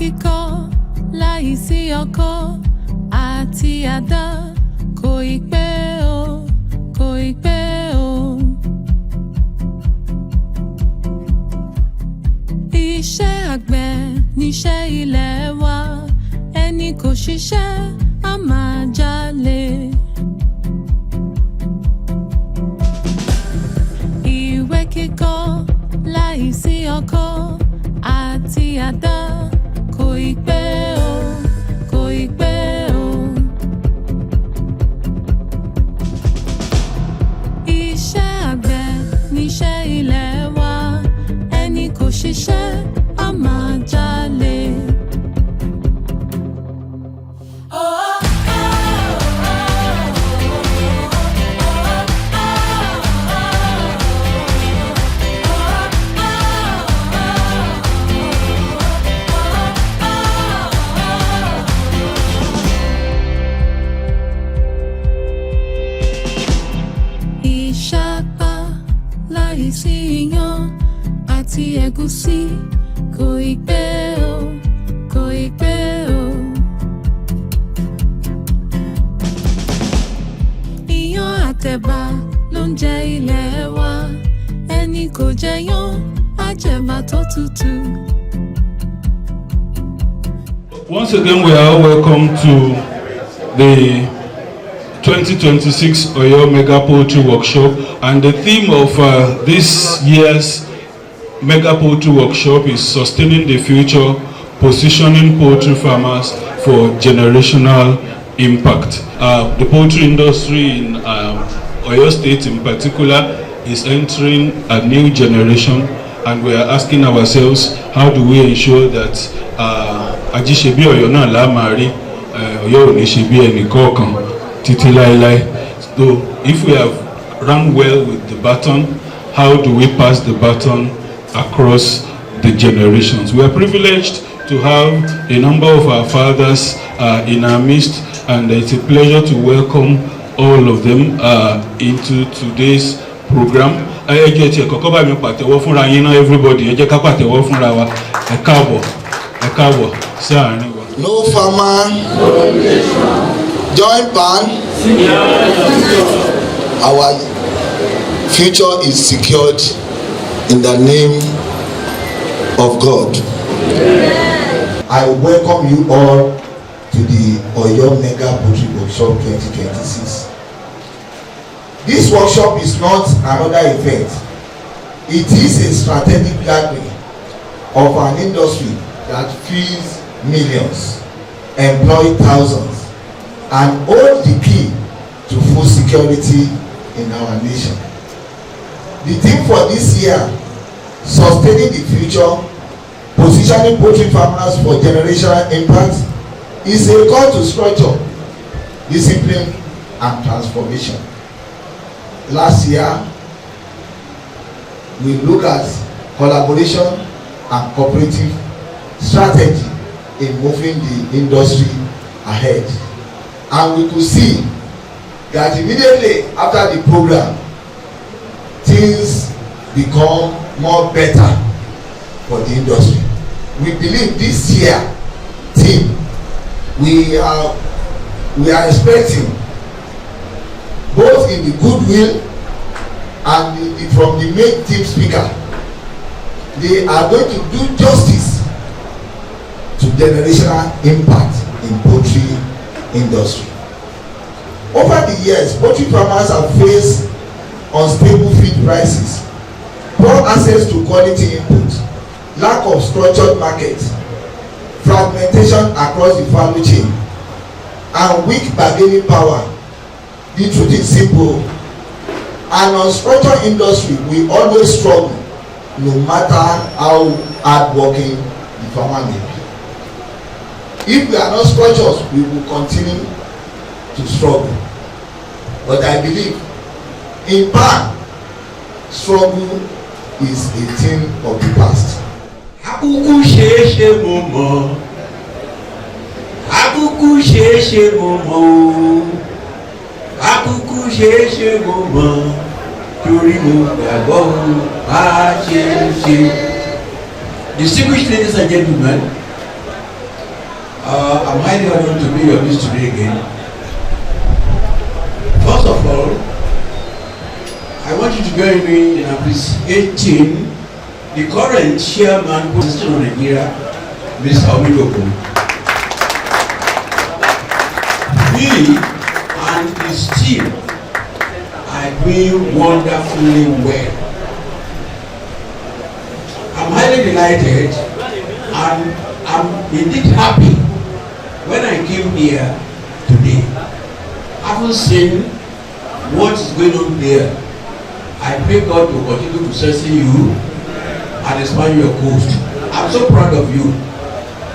kíkọ́ láìsí ọkọ́ àti àdá kò ì pẹ́ o, kò ì pẹ́ o. Iṣẹ́ àgbẹ̀ níṣẹ́ ilẹ̀ wa, ẹni kò ṣiṣẹ́ á máa jalè. Ìwé kíkọ́ láìsí ọkọ́ àti àdá kò ì pẹ́ o, kò ì pẹ́ o. Iṣẹ́ àgbẹ̀ níṣẹ́ ilẹ̀ wa, ẹni kò ṣiṣẹ́ á máa jalè. Ìṣàpá láìsí iyán àti ẹ̀gúsí kò ì pẹ́ o, kò ì pẹ́ o. Iyán àtẹ̀bà ló ń jẹ ilẹ̀ wa, ẹni kò jẹyán á jẹ̀bà tó tutù. Once again, we are all welcome to the 2026 Oyo Mega Poultry Workshop, and the theme of this year's Mega Poultry Workshop is Sustaining the Future, Positioning Poultry Farmers for Generational Impact. The poultry industry in Oyo State in particular is entering a new generation, and we are asking ourselves, how do we ensure that Ajisebi Oyo na la mari, Oyo ò ní ṣe bí ẹnì kọ̀ọ̀kan títí láéláé. So if we have run well with the baton, how do we pass the baton across the generations? We are privileged to have a number of our fathers in our midst, and it's a pleasure to welcome all of them into today's program. Ẹ jẹ́ tí ẹ kọ́kọ́ bá mi pàtẹ́wọ́ fúnra yín náà, everybody. Ẹ jẹ́ ká pàtẹ́wọ́ fúnra wa. Ẹ káàbọ̀ sí àárín wa. No farmer, join pan. Our future is secured in the name of God. I welcome you all to the Oyo Mega Poultry Workshop 2026. This workshop is not another event. It is a strategic gathering of an industry that feeds millions, employs thousands, and holds the key to food security in our nation. The theme for this year, Sustaining the Future, Positioning Poultry Farmers for Generational Impact, is a call to structure, discipline, and transformation. Last year, we looked at collaboration and cooperative strategy in moving the industry ahead, and we could see that immediately after the program, things become more better for the industry. We believe this year team, we are expecting, both in the goodwill and from the main team speaker, they are going to do justice to generational impact in poultry industry. Over the years, poultry farmers have faced unstable feed prices, poor access to quality input, lack of structured market, fragmentation across the value chain, and weak bargaining power. The truth is simple: an unstructured industry will always struggle, no matter how hardworking the farmer may be. If we are not structured, we will continue to struggle. But I believe in part, struggle is a thing of the past. Akuku ṣeéṣe mo mọ̀, akuku ṣeéṣe mo mọ̀, akuku ṣeéṣe mo mọ̀, torí mo gbàgbọ́ a ṣe é ṣe. Distinguished ladies and gentlemen, I'm highly honored to be your midst today again. First of all, I want you to join me in appreciating the current chairman of Poultry Association of Nigeria, Mr. Elerumoke. He and his team are doing wonderfully well. I'm highly delighted and I'm indeed happy when I came here today. Having seen what is going on there, I pray God to continue to strengthen you and expand your coast. I'm so proud of you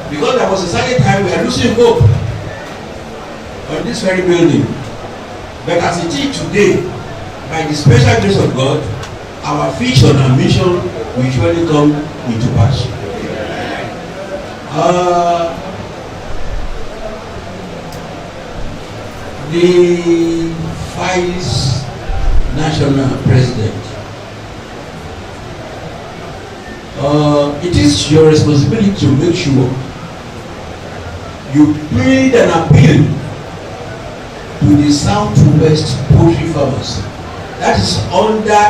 because there was a certain time we are losing hope on this very building. But as it is today, by the special grace of God, our vision and mission will surely come into pass. The Vice National President, it is your responsibility to make sure you plead an appeal to the Southwest Poultry Farmers. That is under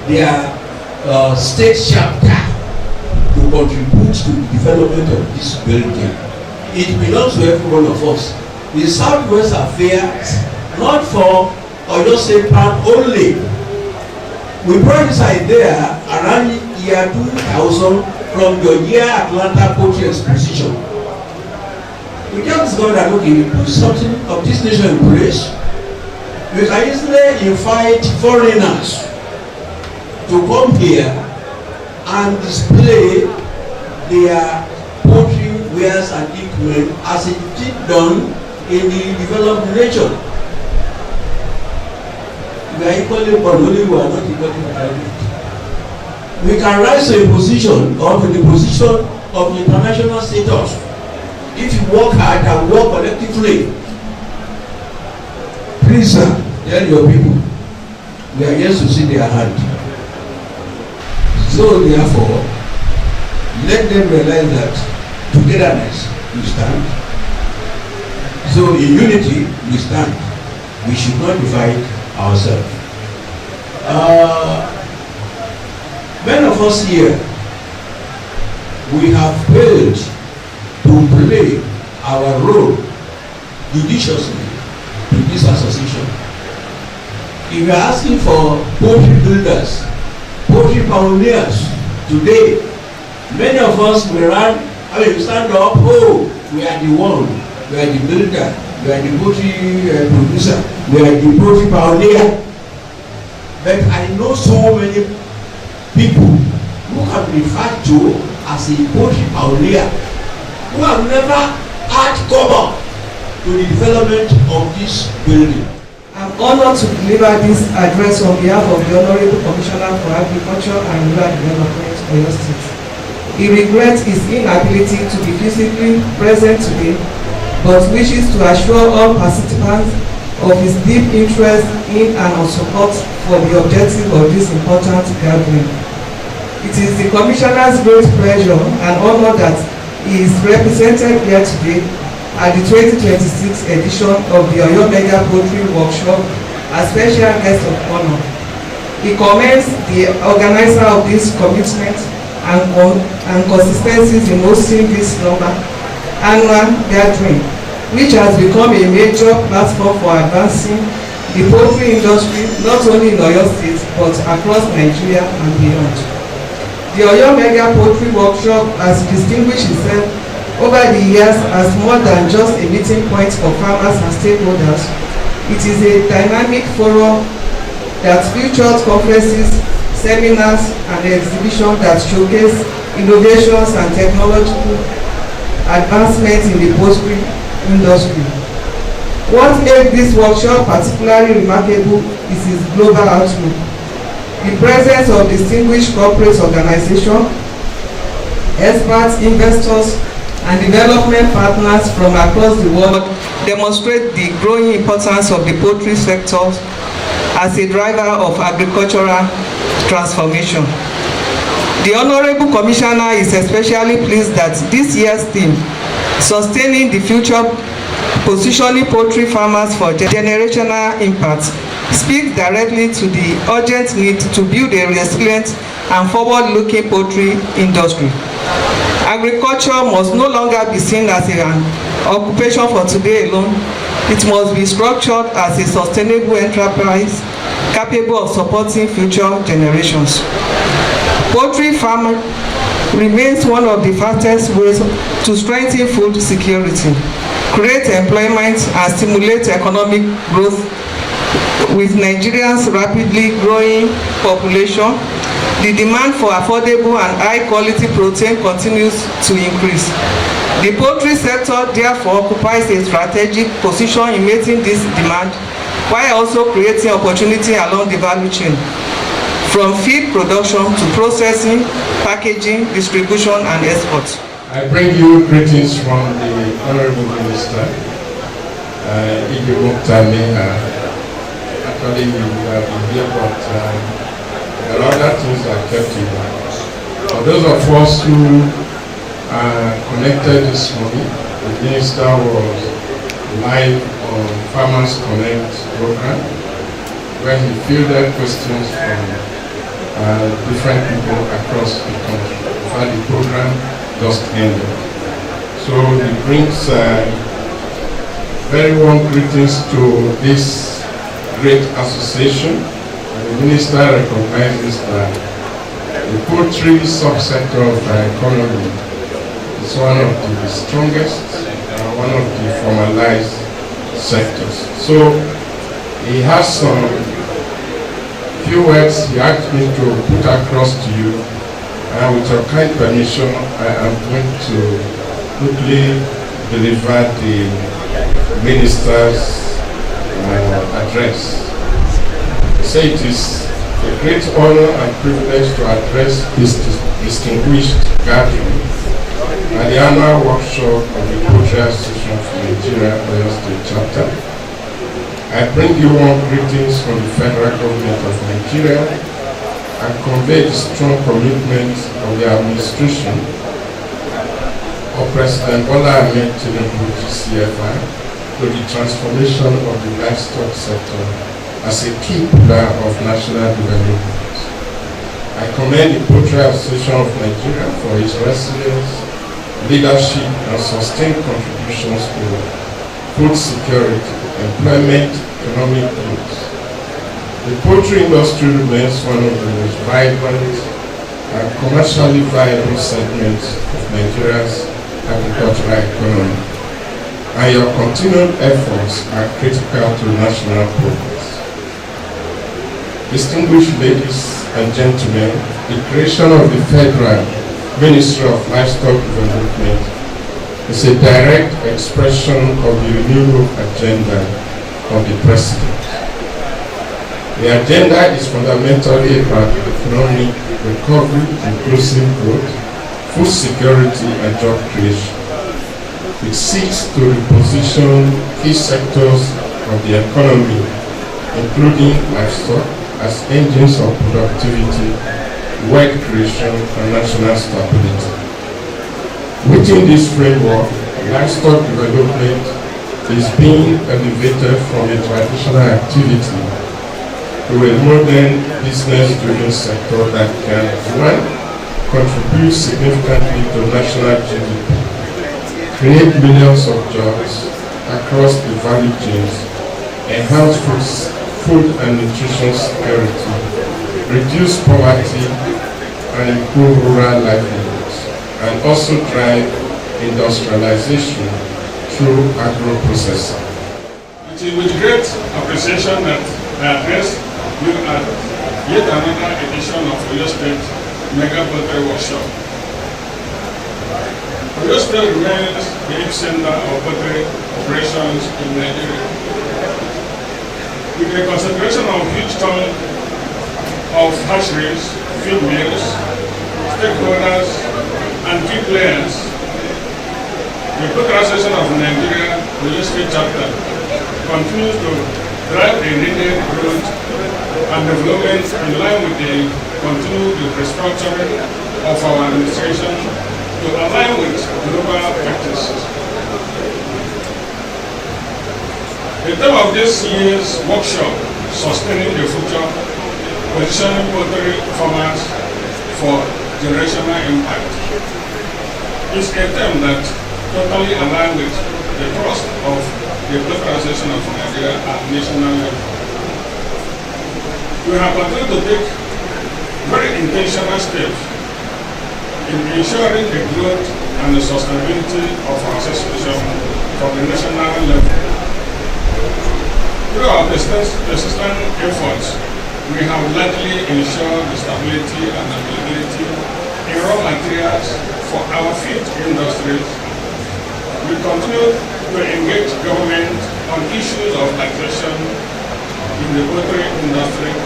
their state chapter to contribute to the development of this building. It belongs to every one of us. The Southwest affairs, not for Oyo State Park only. We brought this idea around year 2000 from the year Atlanta Poultry Exposition. We just discovered that okay, we put something of this nature in place. We can easily invite foreigners to come here and display their poultry wares and equipment as it is done in the developed nation. We are equally but only we are not equally valued. We can rise to a position or to the position of international status if you work hard and work collectively. Please, sir, tell your people we are here to see their hand. So therefore, let them realize that togetherness we stand. So in unity we stand. We should not divide ourselves. Many of us here, we have failed to play our role judiciously in this association. If you are asking for poultry builders, poultry pioneers today, many of us will run, stand up, oh, we are the one, we are the builder, we are the poultry producer, we are the poultry pioneer. But I know so many people who can be referred to as a poultry pioneer who have never had cover to the development of this building. I'm honored to deliver this address on behalf of the Honorable Commissioner for Agriculture and Rural Development, Oyo State. He regrets his inability to be physically present today, but wishes to assure all participants of his deep interest in and of support for the objective of this important gathering. It is the Commissioner's great pleasure and honor that he is represented here today at the 2026 edition of the Oyo Mega Poultry Workshop as special guest of honor. He commends the organizer of this commitment and consistencies in hosting this annual gathering, which has become a major platform for advancing the poultry industry not only in Oyo State but across Nigeria and beyond. The Oyo Mega Poultry Workshop has distinguished itself over the years as more than just a meeting point for farmers and stakeholders. It is a dynamic forum that features conferences, seminars, and exhibitions that showcase innovations and technological advancements in the poultry industry. What makes this workshop particularly remarkable is its global outlook. The presence of distinguished corporate organizations, experts, investors, and development partners from across the world demonstrate the growing importance of the poultry sector as a driver of agricultural transformation. The Honorable Commissioner is especially pleased that this year's theme, Sustaining the Future, Positioning Poultry Farmers for Generational Impact, speaks directly to the urgent need to build a resilient and forward-looking poultry industry. Agriculture must no longer be seen as an occupation for today alone. It must be structured as a sustainable enterprise capable of supporting future generations. Poultry farming remains one of the fastest ways to strengthen food security, create employment, and stimulate economic growth. With Nigeria's rapidly growing population, the demand for affordable and high-quality protein continues to increase. The poultry sector therefore occupies a strategic position in meeting this demand, while also creating opportunity along the value chain, from feed production to processing, packaging, distribution, and export. I bring you greetings from the Honorable Minister, Elerumoke. Actually, you have been here, but there are other things that kept you back. For those of us who are connected this morning, the Minister was live on Farmers Connect program, where he fielded questions from different people across the country. In fact, the program just ended. So he brings very warm greetings to this great association. The Minister recognizes that the poultry subsector of the economy is one of the strongest and one of the formalized sectors. So he has some few words he asked me to put across to you, and with your kind permission, I am going to quickly deliver the Minister's address. He said it is a great honor and privilege to address this distinguished gathering at the annual workshop of the Poultry Association of Nigeria, Oyo State Chapter. I bring you warm greetings from the federal government of Nigeria and convey the strong commitment of the administration of President Bola Ahmed Tinubu, CFI, to the transformation of the livestock sector as a key pillar of national development. I commend the Poultry Association of Nigeria for its resilience, leadership, and sustained contributions to food security, employment, economic growth. The poultry industry remains one of the most vibrant and commercially viable segments of Nigeria's agricultural economy, and your continued efforts are critical to national progress. Distinguished ladies and gentlemen, the creation of the Federal Ministry of Livestock Development is a direct expression of the renewal agenda of the President. The agenda is fundamentally about economic recovery, inclusive growth, food security, and job creation. It seeks to reposition key sectors of the economy, including livestock, as engines of productivity, wealth creation, and national stability. Within this framework, livestock development is being elevated from a traditional activity to a modern business-driven sector that can, one, contribute significantly to national GDP, create millions of jobs across the value chains, enhance food and nutrition security, reduce poverty, and improve rural livelihoods, and also drive industrialization through agro-processing. It is with great appreciation that I address you at yet another edition of Oyo State Mega Poultry Workshop. Oyo State remains the epicenter of poultry operations in Nigeria, with a concentration of huge ton of hatcheries, feed mills, stakeholders, and key players. The Poultry Association of Nigeria, Oyo State Chapter, continues to drive the needed growth and development in line with the continued restructuring of our administration to align with global practices. The theme of this year's workshop, Sustaining the Future, Positioning Poultry Farmers for Generational Impact, is a theme that totally aligns with the thrust of the Poultry Association of Nigeria at national level. We have continued to take very intentional steps in ensuring the growth and the sustainability of our association from the national level. Through our persistent efforts, we have largely ensured the stability and availability in raw materials for our feed industries. We continue to engage government on issues of taxation in the poultry industry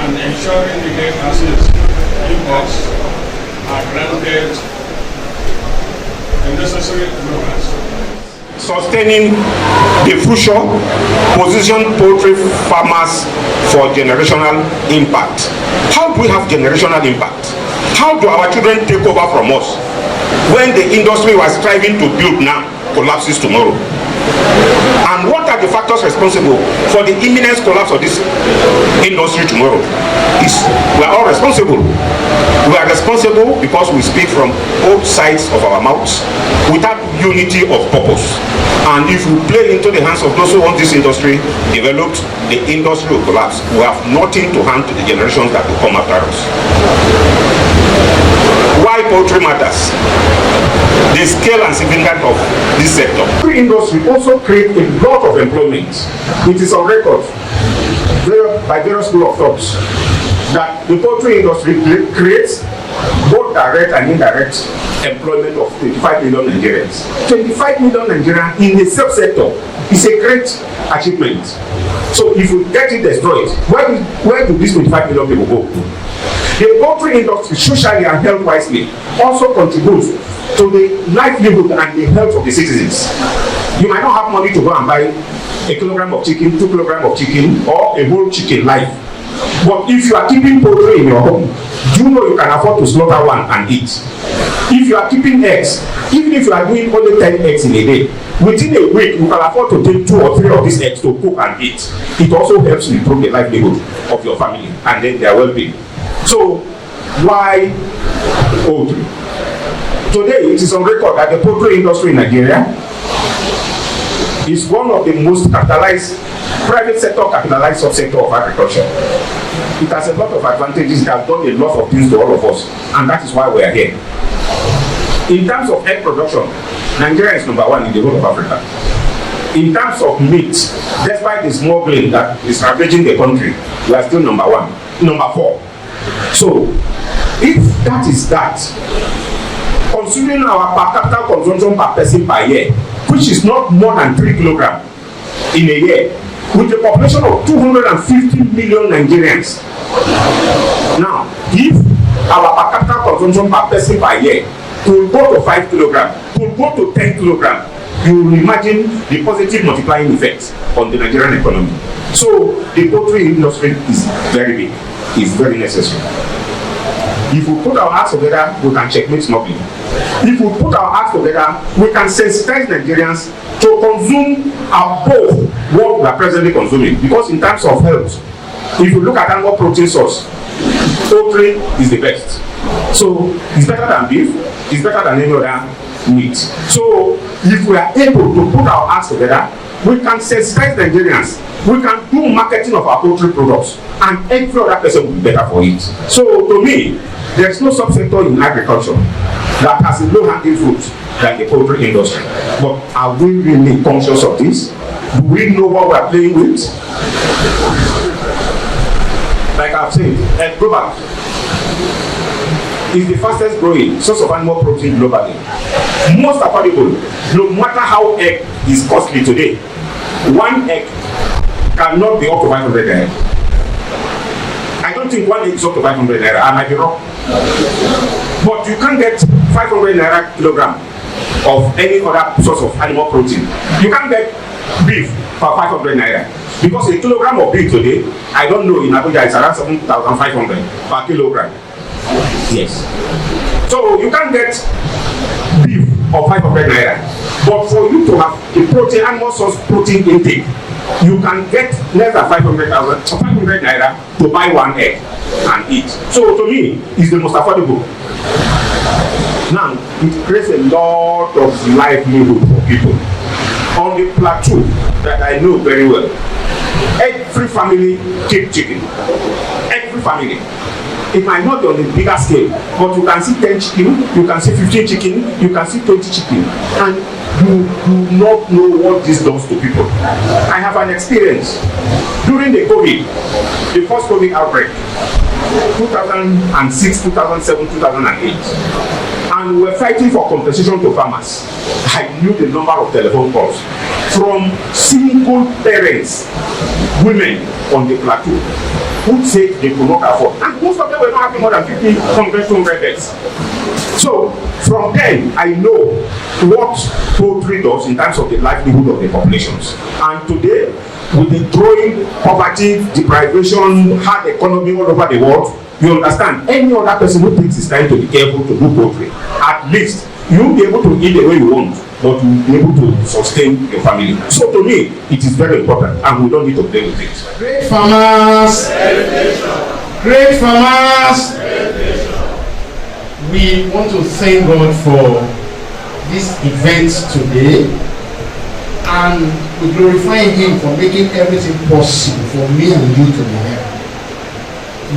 and ensuring the gate assets imports are granted the necessary approvals. Sustaining the future, position poultry farmers for generational impact. How do we have generational impact? How do our children take over from us when the industry was striving to build now collapses tomorrow? And what are the factors responsible for the imminent collapse of this industry tomorrow? We are all responsible. We are responsible because we speak from both sides of our mouths without unity of purpose. And if we play into the hands of those who want this industry developed, the industry will collapse. We have nothing to hand to the generations that will come after us. Why poultry matters? The scale and significance of this sector. The poultry industry also creates a lot of employment. It is on record by various school of thought that the poultry industry creates both direct and indirect employment of 25 million Nigerians. 25 million Nigerians in the sub-sector is a great achievement. So if we get it destroyed, where do these 25 million people go? The poultry industry, socially and health-wisely, also contributes to the livelihood and the health of the citizens. You might not have money to go and buy a kilogram of chicken, 2 kilograms of chicken, or a whole chicken live. But if you are keeping poultry in your home, you know you can afford to slaughter one and eat. If you are keeping eggs, even if you are doing only 10 eggs in a day, within a week you can afford to take 2 or 3 of these eggs to cook and eat. It also helps to improve the livelihood of your family and then their well-being. So, why poultry? Today, it is on record that the poultry industry in Nigeria is one of the most capitalized, private sector capitalized subsector of agriculture. It has a lot of advantages. It has done a lot of things to all of us, and that is why we are here. In terms of egg production, Nigeria is number 1 in the whole of Africa. In terms of meat, despite the smuggling that is ravaging the country, we are still number 4. So, if that is that, considering our per capita consumption per person per year, which is not more than 3 kilograms in a year, with a population of 250 million Nigerians. Now, if our per capita consumption per person per year could go to 5 kilograms, could go to 10 kilograms, you will imagine the positive multiplying effect on the Nigerian economy. So, the poultry industry is very big, is very necessary. If we put our hearts together, we can checkmate smuggling. If we put our hearts together, we can sensitize Nigerians to consume both what we are presently consuming. Because in terms of health, if you look at animal protein source, poultry is the best. So it's better than beef, it's better than any other meat. So if we are able to put our hearts together, we can sensitize Nigerians. We can do marketing of our poultry products, and every other person will be better for it. So to me, there is no subsector in agriculture that has a low-hanging fruit like the poultry industry. But are we really conscious of this? Do we know what we are playing with? Like I've said, Egbeda is the fastest growing source of animal protein globally. Most affordable, no matter how egg is costly today. 1 egg cannot be up to 500 naira. I don't think 1 egg is up to 500 naira. I might be wrong. But you can't get 500 naira kilogram of any other source of animal protein. You can't get beef for 500 naira. Because a kilogram of beef today, I don't know, in Abuja it's around 7,500 per kilogram. Yes. So you can't get beef of 500 naira. But for you to have a protein, animal source protein intake, you can get less than 500 naira to buy one egg and eat. So to me, it's the most affordable. Now, it creates a lot of livelihood for people. On the plateau that I know very well, every family keep chicken. Every family. It might not be on a bigger scale, but you can see 10 chicken, you can see 15 chicken, you can see 20 chicken, and you do not know what this does to people. I have an experience during the COVID, the first COVID outbreak, 2006, 2007, 2008, and we were fighting for compensation to farmers. I knew the number of telephone calls from single parents, women on the plateau, who said they could not afford. And most of them were not having more than 50 conventional beds. So from then, I know what poultry does in terms of the livelihood of the populations. And today, with the growing poverty, deprivation, hard economy all over the world, you understand, any other person who takes his time to be careful to do poultry, at least you'll be able to eat the way you want, but you'll be able to sustain your family. So to me, it is very important, and we don't need to play with it. Great farmers, great farmers. We want to thank God for this event today, and we glorify Him for making everything possible for me and you to be here.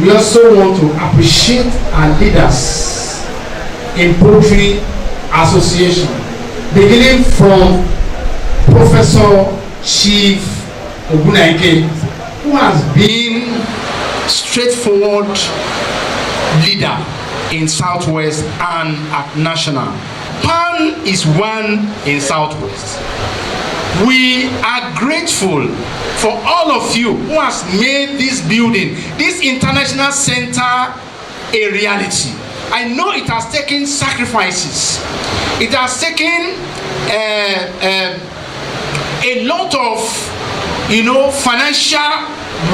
We also want to appreciate our leaders in Poultry Association, beginning from Professor Chief Ogunaike, who has been straightforward leader in Southwest and at National. PAN is one in Southwest. We are grateful for all of you who has made this building, this international center, a reality. I know it has taken sacrifices. It has taken a lot of, financial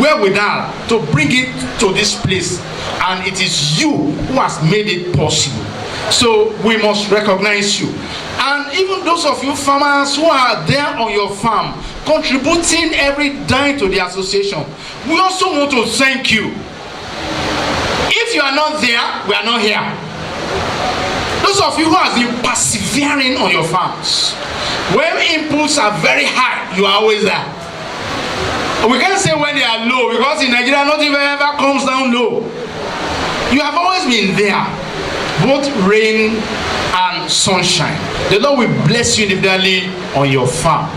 wherewithal to bring it to this place, and it is you who has made it possible. So we must recognize you. And even those of you farmers who are there on your farm, contributing every dime to the association, we also want to thank you. If you are not there, we are not here. Those of you who have been persevering on your farms, when inputs are very high, you are always there. We can't say when they are low, because in Nigeria nothing ever comes down low. You have always been there, both rain and sunshine. The Lord will bless you individually on your farm.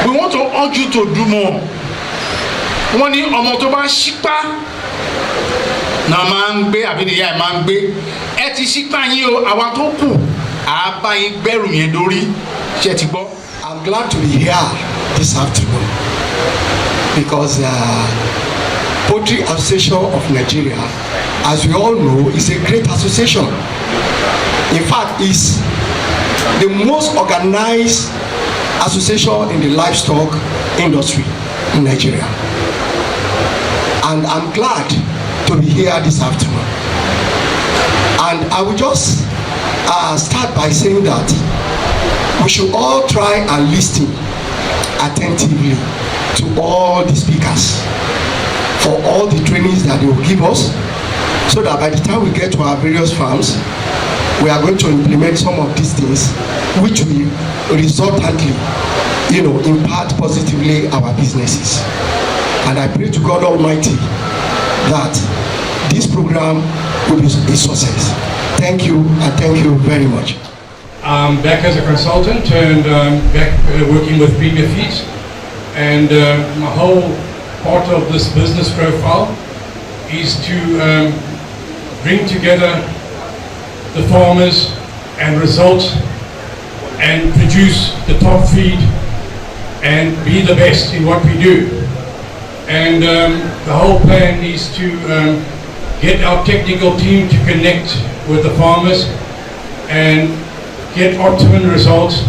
We want to urge you to do more. Wọ́n ní ọmọ tó bá ṣípá náà máa ń gbé àbí nìyá ẹ̀ máa ń gbé. Ẹ ti ṣípá yín o, àwa tó kù àá bá yín gbẹ́rù yẹn dórí. Ṣé ti gbọ́? I'm glad to be here this afternoon because Poultry Association of Nigeria, as we all know, is a great association. In fact, it's the most organized association in the livestock industry in Nigeria. And I'm glad to be here this afternoon. And I will just start by saying that we should all try and listen attentively to all the speakers for all the trainings that they will give us, so that by the time we get to our various farms, we are going to implement some of these things which will resultantly, impact positively our businesses. And I pray to God Almighty that this program will be a success. Thank you, and thank you very much. I'm back as a consultant and back working with Premier Feet, and my whole part of this business profile is to bring together the farmers and result and produce the top feed and be the best in what we do. And the whole plan is to get our technical team to connect with the farmers and get optimum results,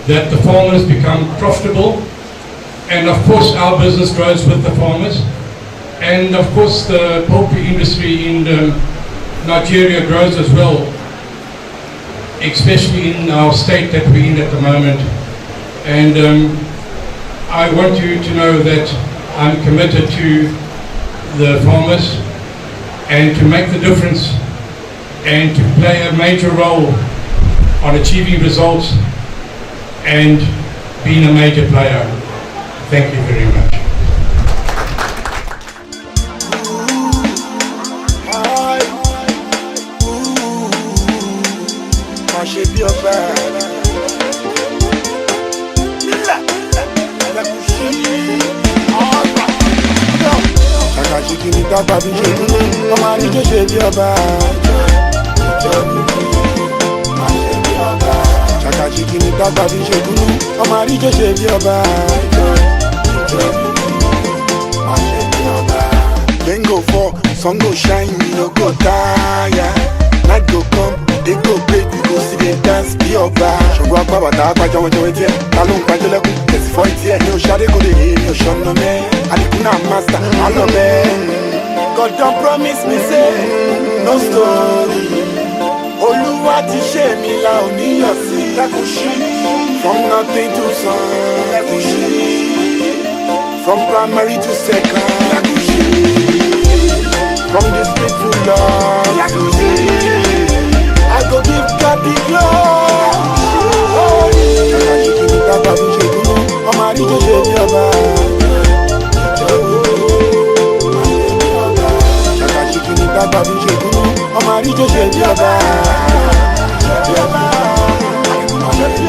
that the farmers become profitable, and of course our business grows with the farmers, and of course the poultry industry in Nigeria grows as well, especially in our state that we're in at the moment. And I want you to know that I'm committed to the farmers and to make the difference and to play a major role on achieving results and being a major player. Thank you very much. Then go for, sun go shine, we no go tire. Night go come, they go break, we go see them dance, be your bar. Shogo akpa bata akpa jawo jawo etie, talon kwa jelekun, kesi for etie. Ni o shade go de he, ni o shono me. Alikuna master, alo me. God don't promise me say, no story. Oluwa ti ṣe mi la oni yo si. From nothing to something. From primary to second. From the street to love, I go give God the glory.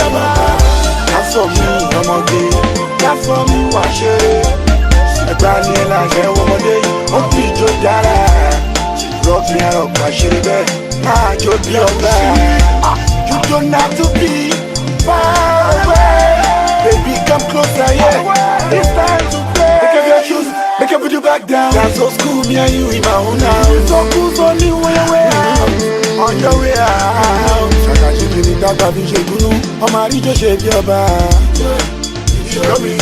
That's for me, I'm okay. That's for me, watch it. Daniela, I one more day. Oh, Pijo Dara. She brought me out of my shitty bed. Ah, you'll be alright. You don't have to be far away. Baby, come closer, yeah. It's time to play. Make up your shoes, make up put you back down. That's so school, me and you in my own house. So cool, so new way out. On your way out. Shaka, she give me that baby, she gunu. Oh, Marie, she be your bad. Show me.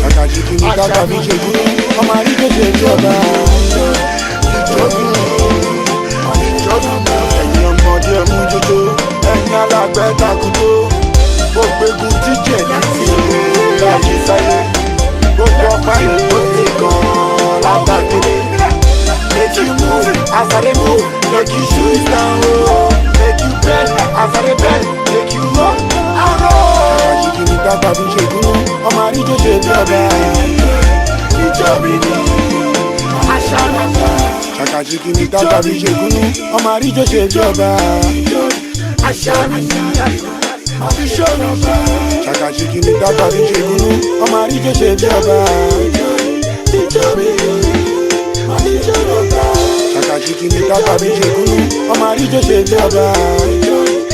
Akajiki ni kaka mi ṣe kú, ọmọ àríkèjì ìjọba. Ẹ̀yin ọmọdé ẹ̀mú jójó, ẹ̀yin alágbẹ̀ takuto. Gbogbo egun jíjẹ̀ láti láyé sáyé. Gbogbo ọ̀pá ìlú ti gan látàkéde. Make you move as I dey move, make you shoot down low. Make you bend as I dey bend, make you rock and roll. Akajiki ni kaka mi ṣe kú. Ọmọ àríjẹjẹ ìjọba ìjọba ni aṣáájú. Ṣàkàṣìkì ní dábàá bí ṣe gúnú. Ọmọ àríjẹjẹ ìjọba aṣáájú. Ṣàkàṣìkì ní dábàá bí ṣe gúnú. Ọmọ àríjẹjẹ ìjọba ìjọba. Ṣàkàṣìkì ní dábàá bí ṣe gúnú. Ọmọ àríjẹjẹ ìjọba ìjọba.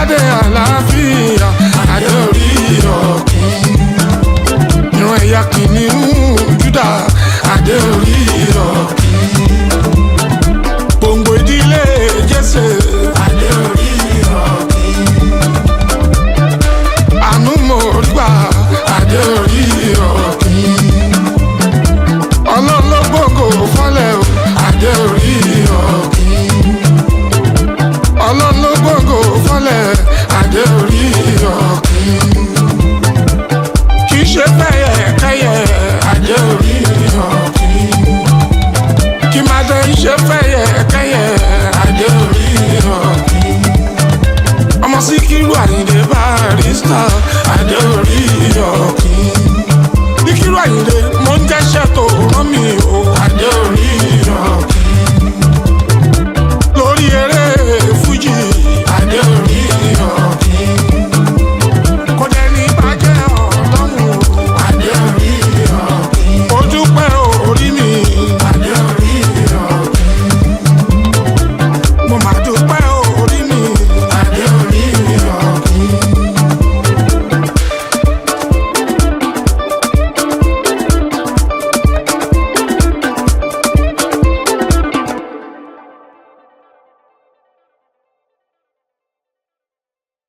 aládé àlàáfíà adé orí ọ̀kín. Ìran ẹ̀yà kìnìún Júdà adé orí ọ̀kín. Gbòǹgbò ìdílé Jésè adé orí ọ̀kín. Àánú mo gbà adé orí ọ̀kín. Ọlọ́run ló gbòǹgbò fọ́lẹ̀ o adé orí ọ̀kín. Ọlọ́run ló gbòǹgbò fọ́lẹ̀ adé orí ọ̀kín. Kì í ṣe fẹ́yẹ kẹ́yẹ adé orí ọ̀kín. Kì máa dé ṣe fẹ́yẹ kẹ́yẹ adé orí ọ̀kín. Ọmọ Síkírù Àyìndé Barrister adé orí ọ̀kín. Síkírù Àyìndé mo ń jẹ́ṣẹ́ tó rán mi o adé orí ọ̀kín. Lórí eré Fújì adé orí